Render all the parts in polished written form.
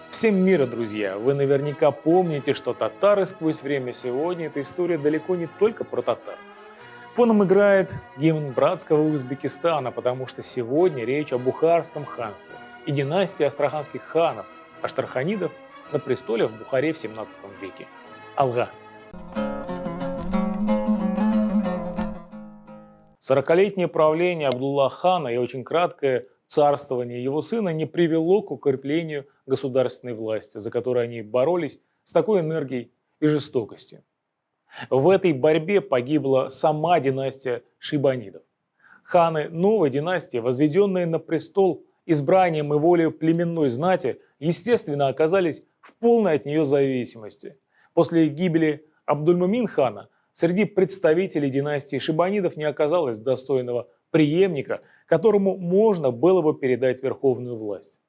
Всем мира, друзья! Вы наверняка помните, что татары сквозь время сегодня – это история далеко не только про татар. Фоном играет гимн братского Узбекистана, потому что сегодня речь о Бухарском ханстве и династии астраханских ханов, аштарханидов, на престоле в Бухаре в 17 веке. Алга. 40-летнее правление Абдуллах-хана и очень краткое царствование его сына не привело к укреплению государственной власти, за которой они боролись с такой энергией и жестокостью. В этой борьбе погибла сама династия шибанидов. Ханы новой династии, возведенные на престол избранием и волею племенной знати, естественно, оказались в полной от нее зависимости. После гибели Абдульмумин-хана среди представителей династии шибанидов не оказалось достойного преемника, которому можно было бы передать верховную власть.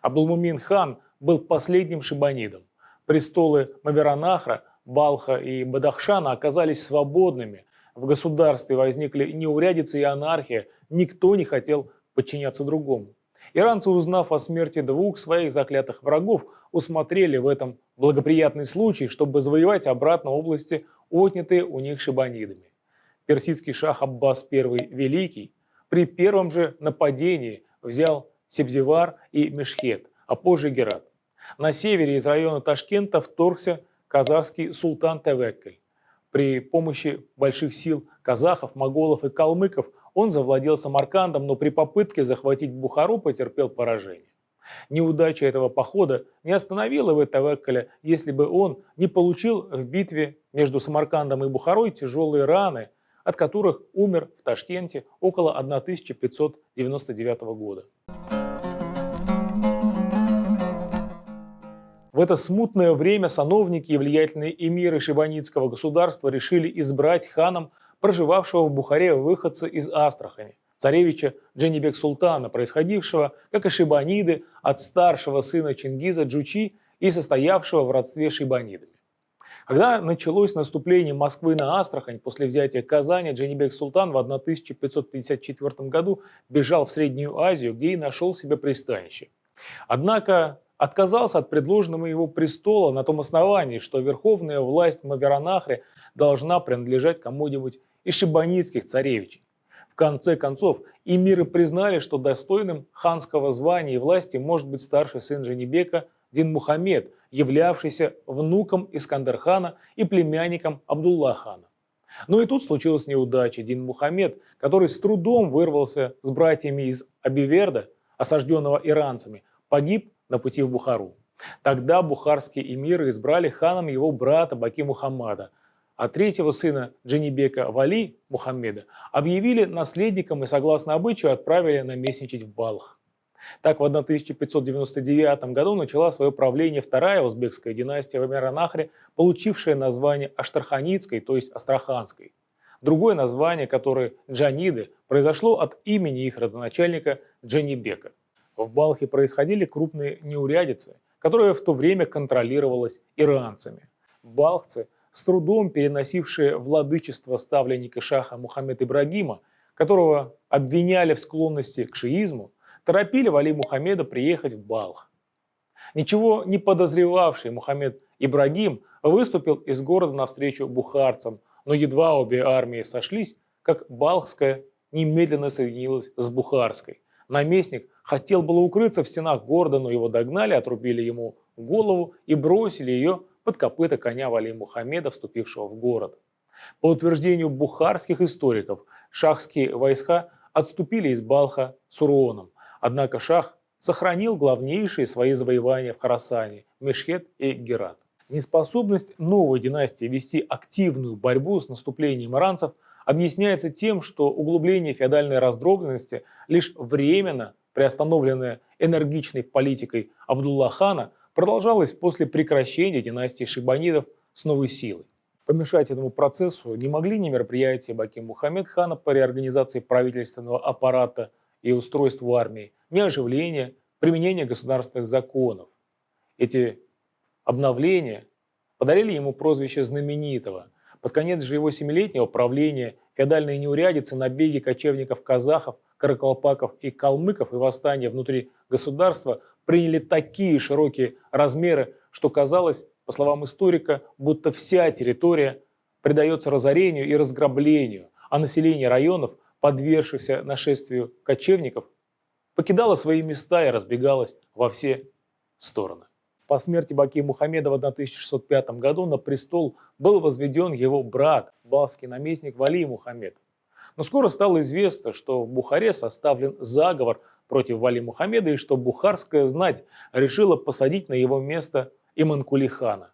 Абдулмумин-хан был последним шибанидом. Престолы Мавераннахра, Балха и Бадахшана оказались свободными. В государстве возникли неурядицы и анархия, никто не хотел подчиняться другому. Иранцы, узнав о смерти двух своих заклятых врагов, усмотрели в этом благоприятный случай, чтобы завоевать обратно области, отнятые у них шибанидами. Персидский шах Аббас I Великий при первом же нападении взял Себзевар и Мешхет, а позже Герат. На севере из района Ташкента вторгся казахский султан Тевеккель. При помощи больших сил казахов, моголов и калмыков он завладел Самаркандом, но при попытке захватить Бухару потерпел поражение. Неудача этого похода не остановила бы Тевеккеля, если бы он не получил в битве между Самаркандом и Бухарой тяжелые раны, от которых умер в Ташкенте около 1599 года. В это смутное время сановники и влиятельные эмиры шибанидского государства решили избрать ханом проживавшего в Бухаре выходца из Астрахани, царевича Джанибек-Султана, происходившего, как и шибаниды, от старшего сына Чингиза Джучи и состоявшего в родстве с шибанидами. Когда началось наступление Москвы на Астрахань после взятия Казани, Джанибек-Султан в 1554 году бежал в Среднюю Азию, где и нашел себе пристанище. Однако отказался от предложенного его престола на том основании, что верховная власть в Мавераннахре должна принадлежать кому-нибудь из шибанидских царевичей. В конце концов, эмиры признали, что достойным ханского звания и власти может быть старший сын Джанибека Дин Мухаммед, являвшийся внуком Искандер-хана и племянником Абдуллах-хана. Но и тут случилась неудача. Дин Мухаммед, который с трудом вырвался с братьями из Абиверда, осажденного иранцами, погиб на пути в Бухару. Тогда бухарские эмиры избрали ханом его брата Баки Мухаммада, а третьего сына Джанибека Вали Мухаммеда объявили наследником и, согласно обычаю, отправили наместничать в Балх. Так в 1599 году начала свое правление вторая узбекская династия в Мавераннахре, получившая название Аштарханидской, то есть Астраханской. Другое название, которое Джаниды, произошло от имени их родоначальника Джанибека. В Балхе происходили крупные неурядицы, которые в то время контролировалось иранцами. Балхцы, с трудом переносившие владычество ставленника шаха Мухаммед Ибрагима, которого обвиняли в склонности к шиизму, торопили Вали Мухаммеда приехать в Балх. Ничего не подозревавший Мухаммед Ибрагим выступил из города навстречу бухарцам, но едва обе армии сошлись, как Балхская немедленно соединилась с Бухарской. Наместник хотел было укрыться в стенах города, но его догнали, отрубили ему голову и бросили ее под копыта коня Вали Мухаммеда, вступившего в город. По утверждению бухарских историков, шахские войска отступили из Балха с уроном. Однако шах сохранил главнейшие свои завоевания в Хорасане – Мешхет и Герат. Неспособность новой династии вести активную борьбу с наступлением иранцев объясняется тем, что углубление феодальной раздробленности, лишь временно приостановленное энергичной политикой Абдуллах-хана, продолжалось после прекращения династии шибанидов с новой силой. Помешать этому процессу не могли ни мероприятия Баки Мухаммед-хана по реорганизации правительственного аппарата и устройству армии, ни оживление, применение государственных законов. Эти обновления подарили ему прозвище знаменитого. Под конец же его 7-летнего правления феодальные неурядицы, набеги кочевников-казахов, каракалпаков и калмыков и восстания внутри государства приняли такие широкие размеры, что казалось, по словам историка, будто вся территория предается разорению и разграблению, а население районов, подвергшихся нашествию кочевников, покидало свои места и разбегалось во все стороны. По смерти Баки Мухаммеда в 1605 году на престол был возведен его брат, балхский наместник Вали Мухаммед. Но скоро стало известно, что в Бухаре составлен заговор против Вали Мухаммеда и что бухарская знать решила посадить на его место Иманкули хана.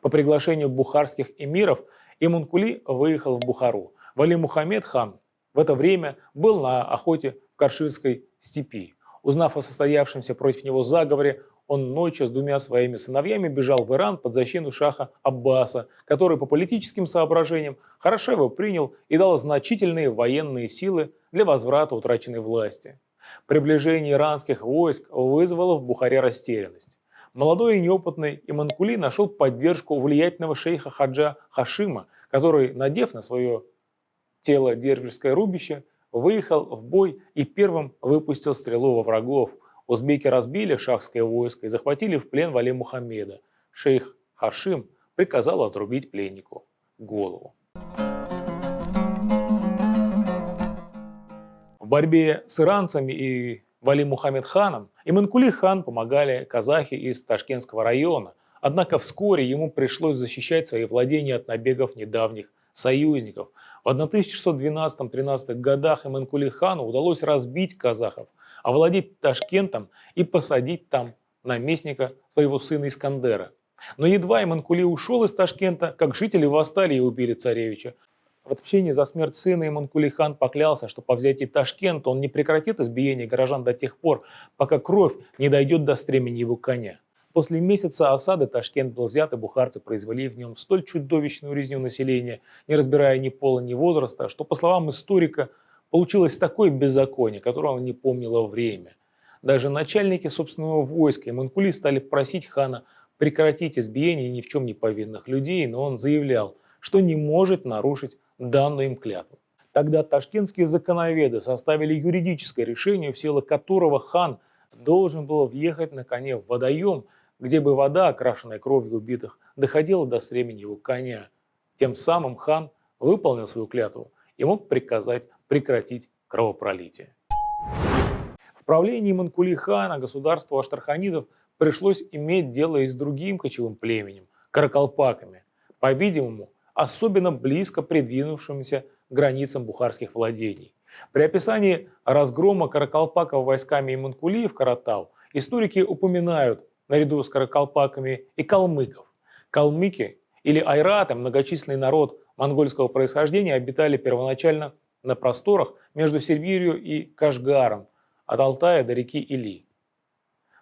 По приглашению бухарских эмиров Иманкули выехал в Бухару. Вали Мухаммед хан в это время был на охоте в Карширской степи. Узнав о состоявшемся против него заговоре, он ночью с двумя своими сыновьями бежал в Иран под защиту шаха Аббаса, который по политическим соображениям хорошо его принял и дал значительные военные силы для возврата утраченной власти. Приближение иранских войск вызвало в Бухаре растерянность. Молодой и неопытный Иманкули нашел поддержку у влиятельного шейха Хаджа Хашима, который, надев на свое тело дервишское рубище, выехал в бой и первым выпустил стрелу во врагов. Узбеки разбили шахское войско и захватили в плен Вали Мухаммеда. Шейх Хашим приказал отрубить пленнику голову. В борьбе с иранцами и Вали Мухаммед ханом Иманкули хан помогали казахи из Ташкентского района, однако вскоре ему пришлось защищать свои владения от набегов недавних союзников. В 1612-13 годах Иманкули хану удалось разбить казахов, овладеть Ташкентом и посадить там наместника своего сына Искандера. Но едва Иманкули ушел из Ташкента, как жители восстали и убили царевича. В отмщении за смерть сына Иманкули хан поклялся, что по взятии Ташкента он не прекратит избиение горожан до тех пор, пока кровь не дойдет до стремени его коня. После месяца осады Ташкент был взят, и бухарцы произвели в нем столь чудовищную резню населения, не разбирая ни пола, ни возраста, что, по словам историка, получилось такое беззаконие, которого не помнило время. Даже начальники собственного войска Иманкули стали просить хана прекратить избиение ни в чем не повинных людей, но он заявлял, что не может нарушить данную им клятву. Тогда ташкентские законоведы составили юридическое решение, в силу которого хан должен был въехать на коне в водоем, где бы вода, окрашенная кровью убитых, доходила до стремени его коня. Тем самым хан выполнил свою клятву и мог приказать прекратить кровопролитие. В правлении Иманкули хана государству аштраханидов пришлось иметь дело и с другим кочевым племенем – каракалпаками, по-видимому, особенно близко придвинувшимся к границам бухарских владений. При описании разгрома каракалпаков войсками Иманкули в Каратау историки упоминают наряду с каракалпаками и калмыков. Калмыки или айраты, многочисленный народ монгольского происхождения, обитали первоначально на просторах между Сибирью и Кашгаром, от Алтая до реки Или.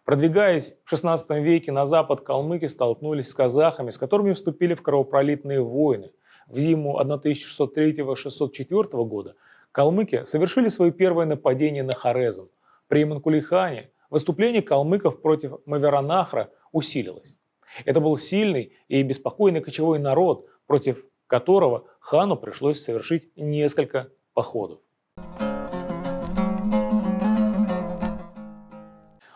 Продвигаясь в XVI веке на запад, калмыки столкнулись с казахами, с которыми вступили в кровопролитные войны. В зиму 1603-1604 года калмыки совершили свое первое нападение на Хорезм. При Иманкули хане выступление калмыков против Мавераннахра усилилось. Это был сильный и беспокойный кочевой народ, против которого хану пришлось совершить несколько походов.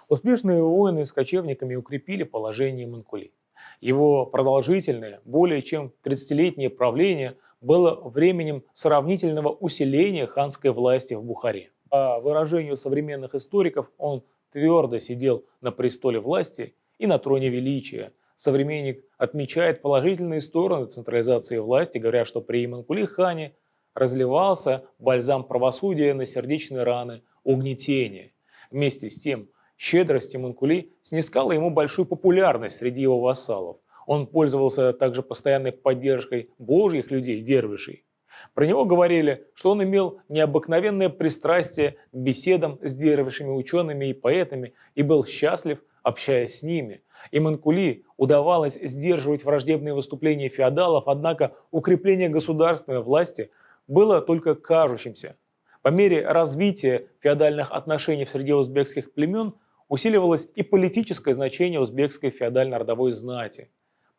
Успешные войны с кочевниками укрепили положение Иманкули. Его продолжительное, более чем 30-летнее правление было временем сравнительного усиления ханской власти в Бухаре. По выражению современных историков, он твердо сидел на престоле власти и на троне величия. Современник отмечает положительные стороны централизации власти, говоря, что при Иманкули хане разливался бальзам правосудия на сердечные раны угнетения. Вместе с тем, щедрость Иманкули снискала ему большую популярность среди его вассалов. Он пользовался также постоянной поддержкой божьих людей, дервишей. Про него говорили, что он имел необыкновенное пристрастие к беседам с дервишами, учеными и поэтами и был счастлив, общаясь с ними. Иманкули удавалось сдерживать враждебные выступления феодалов, однако укрепление государственной власти было только кажущимся. По мере развития феодальных отношений среди узбекских племен усиливалось и политическое значение узбекской феодально-родовой знати.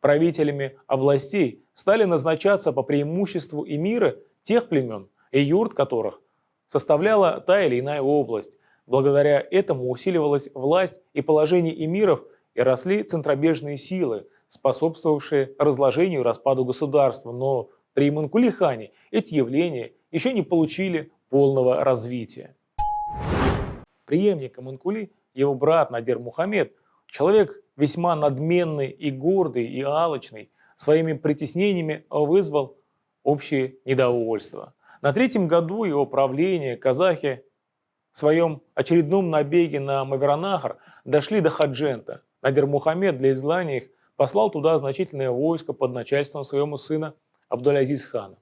Правителями областей стали назначаться по преимуществу эмиры тех племен, юрт которых составляла та или иная область. Благодаря этому усиливалась власть и положение эмиров и росли центробежные силы, способствовавшие разложению и распаду государства. Но при Иманкуле-хане эти явления еще не получили полного развития. Преемник Иманкули, его брат Надир Мухаммед, человек весьма надменный и гордый и алчный, своими притеснениями вызвал общее недовольство. На третьем году его правления казахи в своем очередном набеге на Мавераннахр дошли до Хаджента. Надир Мухаммед для изгнания их послал туда значительное войско под начальством своего сына Абдуль-Азиз-хана.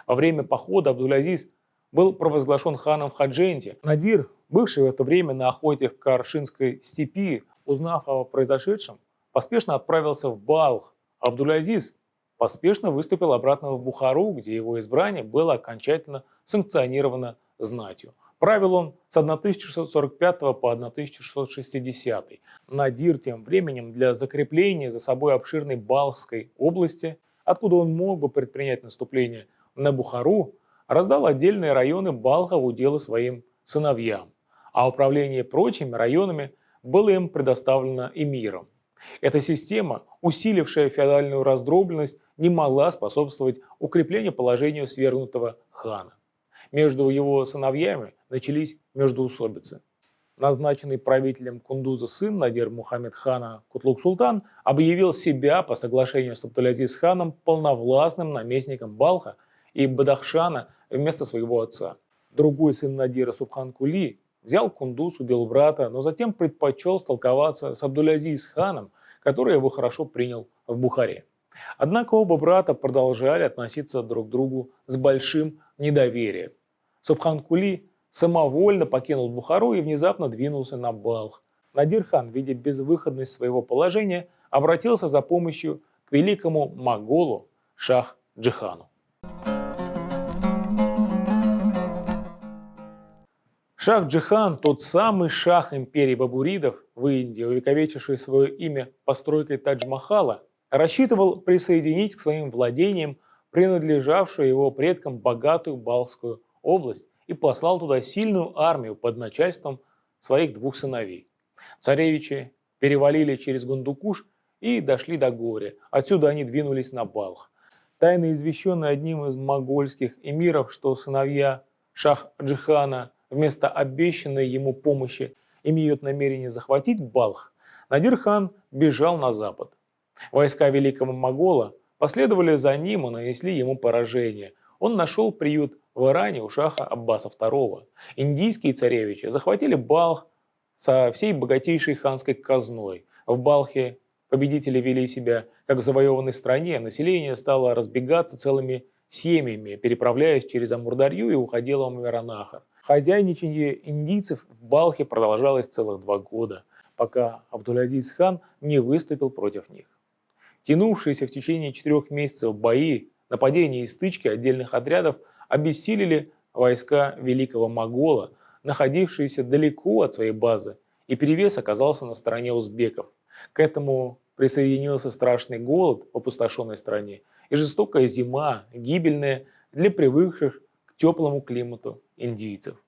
Во время похода Абдуль-Азиз был провозглашен ханом в Хадженте. Надир, бывший в это время на охоте в Каршинской степи, узнав о произошедшем, поспешно отправился в Балх. Абдуль-Азиз поспешно выступил обратно в Бухару, где его избрание было окончательно санкционировано знатью. Правил он с 1645 по 1660. Надир тем временем для закрепления за собой обширной Балхской области, откуда он мог бы предпринять наступление на Бухару, раздал отдельные районы Балха в уделы своим сыновьям, а управление прочими районами было им предоставлено эмиром. Эта система, усилившая феодальную раздробленность, не могла способствовать укреплению положения свергнутого хана. Между его сыновьями начались междоусобицы. Назначенный правителем Кундуза сын Надир Мухаммед хана Кутлук-Султан объявил себя по соглашению с Абдуль-Азиз-ханом полновластным наместником Балха и Бадахшана вместо своего отца. Другой сын Надира Субхан-Кули взял Кундуз, убил брата, но затем предпочел столковаться с Абдуль-Азиз-ханом, который его хорошо принял в Бухаре. Однако оба брата продолжали относиться друг к другу с большим недоверием. Субхан-Кули самовольно покинул Бухару и внезапно двинулся на Балх. Надир-хан, видя безвыходность своего положения, обратился за помощью к великому моголу Шах-Джихану. Шах-Джихан, тот самый шах империи бабуридов в Индии, увековечивший свое имя постройкой Тадж-Махала, рассчитывал присоединить к своим владениям принадлежавшую его предкам богатую Балхскую область и послал туда сильную армию под начальством своих двух сыновей. Царевичи перевалили через Гундукуш и дошли до Гори. Отсюда они двинулись на Балх. Тайно извещенный одним из могольских эмиров, что сыновья Шах-Джихана вместо обещанной ему помощи имеют намерение захватить Балх, Надир-хан бежал на запад. Войска великого могола последовали за ним и нанесли ему поражение. Он нашел приют в Иране у шаха Аббаса II. Индийские царевичи захватили Балх со всей богатейшей ханской казной. В Балхе победители вели себя как в завоеванной стране, население стало разбегаться целыми семьями, переправляясь через Амурдарью и уходило в Мавераннахр. Хозяйничание индийцев в Балхе продолжалось целых 2 года, пока Абдуль-Азиз-хан не выступил против них. Тянувшиеся в течение 4 месяцев бои, нападения и стычки отдельных отрядов обессилили войска великого могола, находившиеся далеко от своей базы, и перевес оказался на стороне узбеков. К этому присоединился страшный голод в опустошенной стране и жестокая зима, гибельная для привыкших к теплому климату индийцев.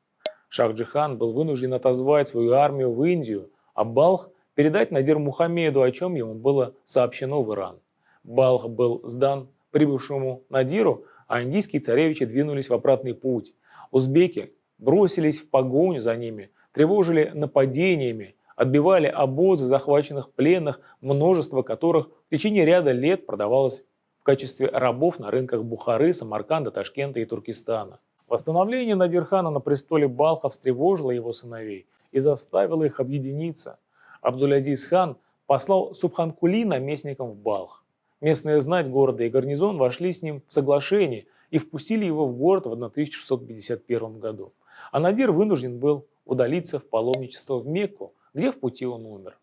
Шах-Джихан был вынужден отозвать свою армию в Индию, а Балх передать Надир Мухаммеду, о чем ему было сообщено в Иран. Балх был сдан прибывшему Надиру, а индийские царевичи двинулись в обратный путь. Узбеки бросились в погоню за ними, тревожили нападениями, отбивали обозы захваченных пленных, множество которых в течение ряда лет продавалось в качестве рабов на рынках Бухары, Самарканда, Ташкента и Туркестана. Восстановление Надир-хана на престоле Балха встревожило его сыновей и заставило их объединиться. Абдуль-Азиз-хан послал Субхан-Кули наместником в Балх. Местная знать города и гарнизон вошли с ним в соглашение и впустили его в город в 1651 году. А Надир вынужден был удалиться в паломничество в Мекку, где в пути он умер.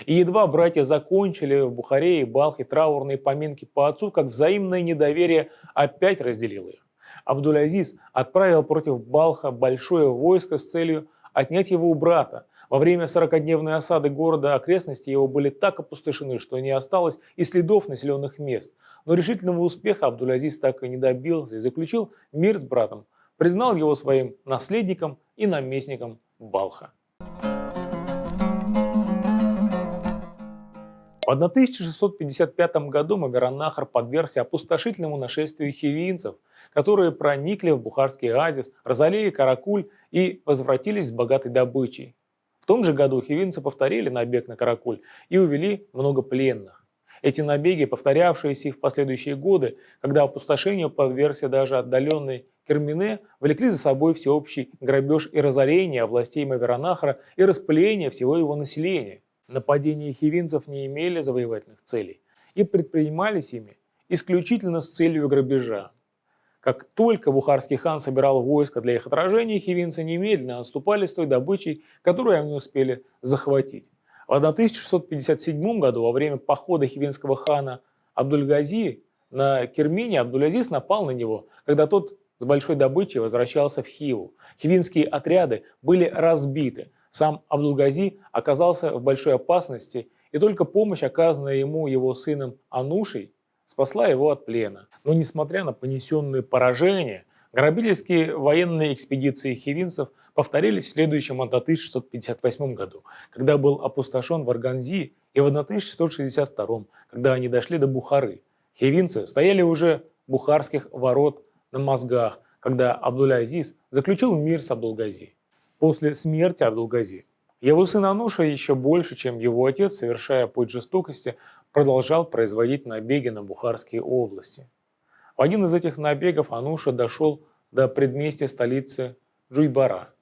И едва братья закончили в Бухаре и Балхе траурные поминки по отцу, как взаимное недоверие опять разделило их. Абдуль-Азиз отправил против Балха большое войско с целью отнять его у брата. Во время 40-дневной осады города окрестности его были так опустошены, что не осталось и следов населенных мест. Но решительного успеха Абдуль-Азиз так и не добился и заключил мир с братом, признал его своим наследником и наместником Балха. В 1655 году Мавераннахр подвергся опустошительному нашествию хивинцев, которые проникли в Бухарский оазис, разорили Каракуль и возвратились с богатой добычей. В том же году хивинцы повторили набег на Каракуль и увели много пленных. Эти набеги, повторявшиеся и в последующие годы, когда опустошению подвергся даже отдаленный Кермене, влекли за собой всеобщий грабеж и разорение областей Мавераннахра и распыление всего его населения. Нападения хивинцев не имели завоевательных целей и предпринимались ими исключительно с целью грабежа. Как только бухарский хан собирал войско для их отражения, хивинцы немедленно отступали с той добычей, которую они успели захватить. В 1657 году, во время похода хивинского хана Абдуль-Гази на Кермене, Абдуль-Азиз напал на него, когда тот с большой добычей возвращался в Хиву. Хивинские отряды были разбиты. Сам Абдуль-Гази оказался в большой опасности, и только помощь, оказанная ему его сыном Анушей, спасла его от плена. Но несмотря на понесенные поражения, грабительские военные экспедиции хивинцев повторились в следующем 1658 году, когда был опустошен Варганзи, и в 1662, когда они дошли до Бухары. Хивинцы стояли уже у бухарских ворот на мозгах, когда Абдуль-Азиз заключил мир с Абдул-Гази. После смерти Абдул-Гази его сын Ануша еще больше, чем его отец, совершая путь жестокости, продолжал производить набеги на бухарские области. В один из этих набегов Ануша дошел до предместья столицы Джуйбара,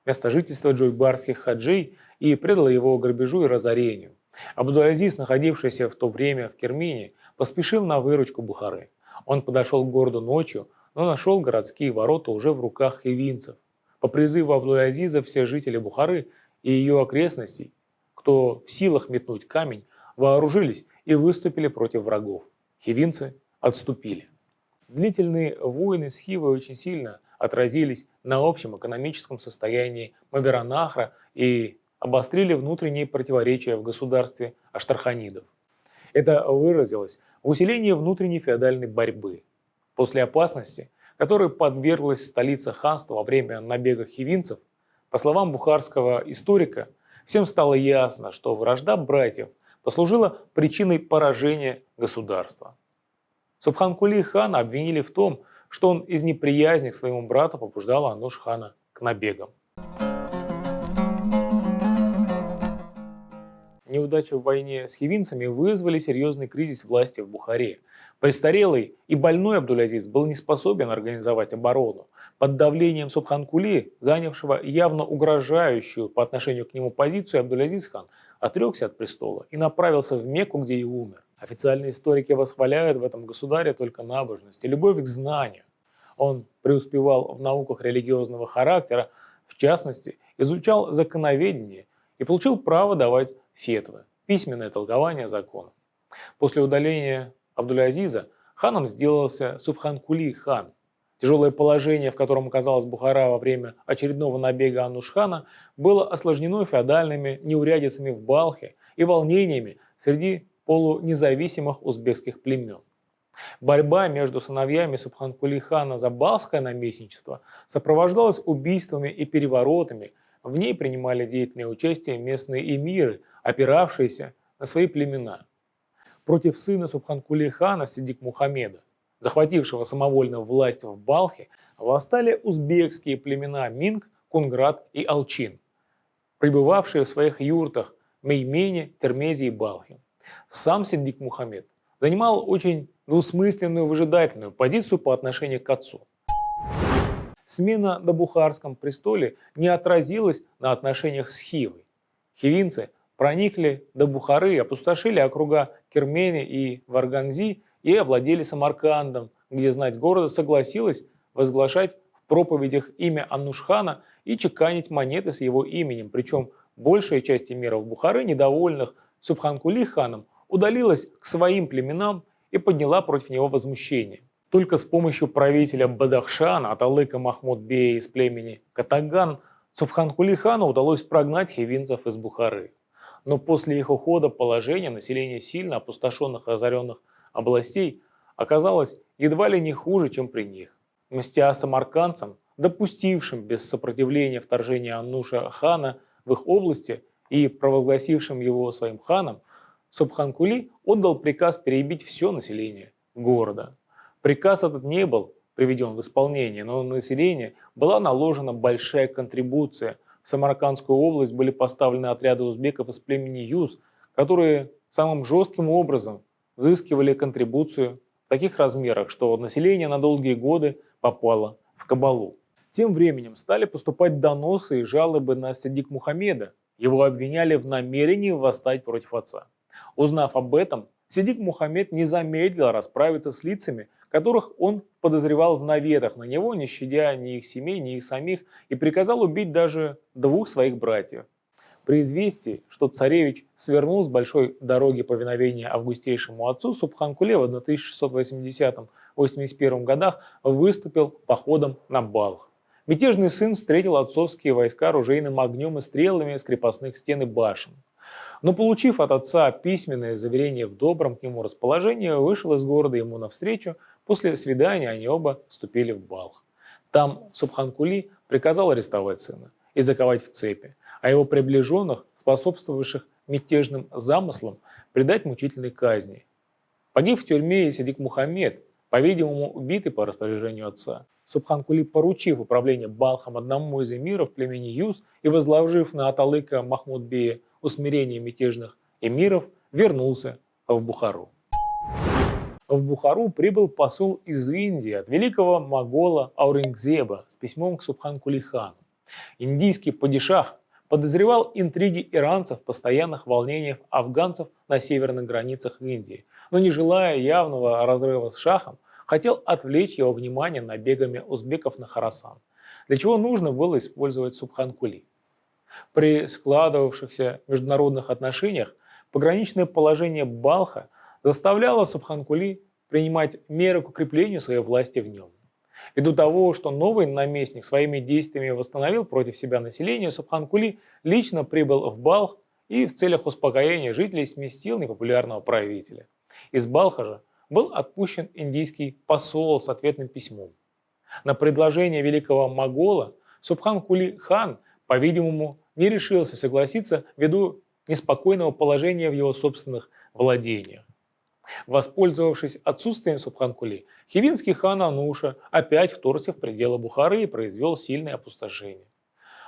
место жительства джуйбарских хаджей, и предал его грабежу и разорению. Абдул-Азиз, находившийся в то время в Кермене, поспешил на выручку Бухары. Он подошел к городу ночью, но нашел городские ворота уже в руках хивинцев. По призыву Абдуль-Азиза все жители Бухары и ее окрестностей, кто в силах метнуть камень, вооружились и выступили против врагов. Хивинцы отступили. Длительные войны с Хивой очень сильно отразились на общем экономическом состоянии Мавераннахра и обострили внутренние противоречия в государстве аштарханидов. Это выразилось в усилении внутренней феодальной борьбы. После опасности, которой подверглась столица ханства во время набега хивинцев, по словам бухарского историка, всем стало ясно, что вражда братьев послужила причиной поражения государства. Субхан-Кули хана обвинили в том, что он из неприязни к своему брату побуждал Ануш-хана к набегам. Неудачи в войне с хивинцами вызвали серьезный кризис власти в Бухаре. Престарелый и больной Абдуль-Азиз был не способен организовать оборону. Под давлением Субхан-Кули, занявшего явно угрожающую по отношению к нему позицию, Абдуль-Азиз хан отрекся от престола и направился в Мекку, где и умер. Официальные историки восхваляют в этом государе только набожность и любовь к знанию. Он преуспевал в науках религиозного характера, в частности, изучал законоведение и получил право давать фетвы, письменное толкование закона. После удаления Абдуль-Азиза ханом сделался Субхан-Кули хан. Тяжелое положение, в котором оказалась Бухара во время очередного набега Ануш-хана, было осложнено феодальными неурядицами в Балхе и волнениями среди полунезависимых узбекских племен. Борьба между сыновьями Субхан-Кули хана за балхское наместничество сопровождалась убийствами и переворотами. В ней принимали деятельное участие местные эмиры, опиравшиеся на свои племена. Против сына Субхан-Кули хана Сидик Мухаммеда, захватившего самовольно власть в Балхе, восстали узбекские племена Минг, Кунграт и Алчин, пребывавшие в своих юртах в Меймене, Термезе и Балхе. Сам Сидик Мухаммед занимал очень двусмысленную выжидательную позицию по отношению к отцу. Смена на бухарском престоле не отразилась на отношениях с Хивой. Хивинцы проникли до Бухары, опустошили округа Кермени и Варганзи и овладели Самаркандом, где знать города согласилась возглашать в проповедях имя Ануш-хана и чеканить монеты с его именем. Причем большая часть эмиров Бухары, недовольных Субхан-Кули ханом, удалилась к своим племенам и подняла против него возмущение. Только с помощью правителя Бадахшана, Аталыка Махмуд-бея из племени Катаган, Субхан-Кули хану удалось прогнать хивинцев из Бухары. Но после их ухода положение населения сильно опустошенных и разоренных областей оказалось едва ли не хуже, чем при них. Мстя самаркандцам, допустившим без сопротивления вторжение Ануша хана в их области и провозгласившим его своим ханом, Субхан-Кули отдал приказ перебить все население города. Приказ этот не был приведен в исполнение, но на население была наложена большая контрибуция. В Самаркандскую область были поставлены отряды узбеков из племени Юз, которые самым жестким образом взыскивали контрибуцию в таких размерах, что население на долгие годы попало в кабалу. Тем временем стали поступать доносы и жалобы на Сидик Мухаммеда. Его обвиняли в намерении восстать против отца. Узнав об этом, Сидик Мухаммед не замедлил расправиться с лицами, которых он подозревал в наветах на него, не щадя ни их семей, ни их самих, и приказал убить даже 2 своих братьев. При известии, что царевич свернул с большой дороги повиновения августейшему отцу, Субхан-Кули в 1680-81 годах выступил походом на Балх. Мятежный сын встретил отцовские войска ружейным огнем и стрелами с крепостных стен и башен. Но, получив от отца письменное заверение в добром к нему расположении, вышел из города ему навстречу. После свидания они оба вступили в Балх. Там Субхан-Кули приказал арестовать сына и заковать в цепи, а его приближенных, способствовавших мятежным замыслам, предать мучительной казни. Погиб в тюрьме и Сидик Мухаммед, по-видимому, убитый по распоряжению отца. Субхан-Кули, поручив управление Балхом одному из эмиров племени Юз и возложив на Аталыка Махмуд-бея усмирение мятежных эмиров, вернулся в Бухару. В Бухару прибыл посол из Индии от великого могола Аурангзеба с письмом к Субхан-Кули хану. Индийский падишах подозревал интриги иранцев в постоянных волнениях афганцев на северных границах Индии, но не желая явного разрыва с шахом, хотел отвлечь его внимание набегами узбеков на Хорасан, для чего нужно было использовать Субхан-Кули. При складывавшихся международных отношениях пограничное положение Балха заставляло Субхан-Кули принимать меры к укреплению своей власти в нем. Ввиду того, что новый наместник своими действиями восстановил против себя население, Субхан-Кули лично прибыл в Балх и в целях успокоения жителей сместил непопулярного правителя. Из Балха же был отпущен индийский посол с ответным письмом. На предложение великого могола Субхан-Кули хан, по-видимому, не решился согласиться ввиду неспокойного положения в его собственных владениях. Воспользовавшись отсутствием Субхан-Кули, хивинский хан Ануша опять вторгся в пределы Бухары и произвел сильное опустошение.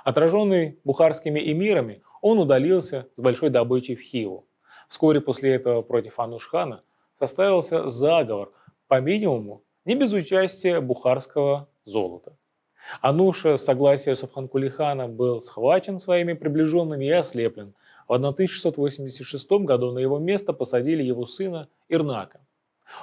Отраженный бухарскими эмирами, он удалился с большой добычей в Хиву. Вскоре после этого против Ануш-хана составился заговор, по-видимому, не без участия бухарского золота. Ануша с согласия Субхан-Кули хана был схвачен своими приближенными и ослеплен. В 1686 году на его место посадили его сына Ирнака.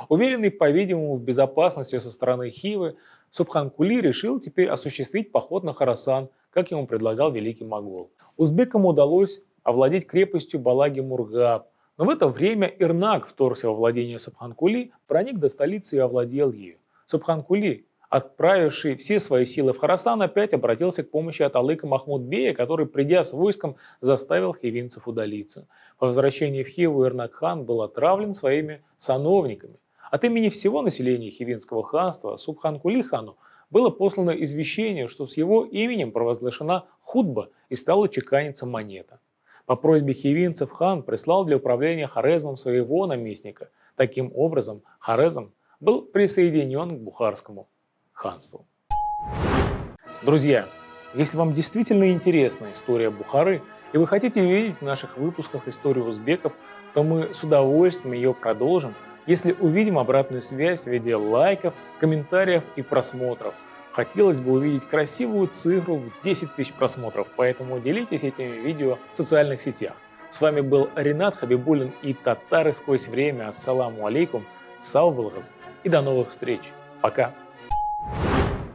Уверенный, по-видимому, в безопасности со стороны Хивы, Субхан-Кули решил теперь осуществить поход на Хорасан, как ему предлагал великий могол. Узбекам удалось овладеть крепостью Балаги-Мургаб, но в это время Ирнак вторгся во владение Субхан-Кули, проник до столицы и овладел ею. Субхан-Кули, отправивший все свои силы в Хорасан, опять обратился к помощи Аталыка Махмуд-бея, который, придя с войском, заставил хивинцев удалиться. По возвращении в Хиву Ирнак-хан был отравлен своими сановниками. От имени всего населения хивинского ханства Субхан-Кули хану было послано извещение, что с его именем провозглашена хутба и стала чеканиться монета. По просьбе хивинцев хан прислал для управления Хорезмом своего наместника. Таким образом, Хорезм был присоединен к бухарскому ханству. Друзья, если вам действительно интересна история Бухары и вы хотите видеть в наших выпусках историю узбеков, то мы с удовольствием ее продолжим, если увидим обратную связь в виде лайков, комментариев и просмотров. Хотелось бы увидеть красивую цифру в 10 тысяч просмотров, поэтому делитесь этими видео в социальных сетях. С вами был Ринат Хабибуллин и Татары сквозь время. Ассаламу алейкум, сау булгаз и до новых встреч. Пока.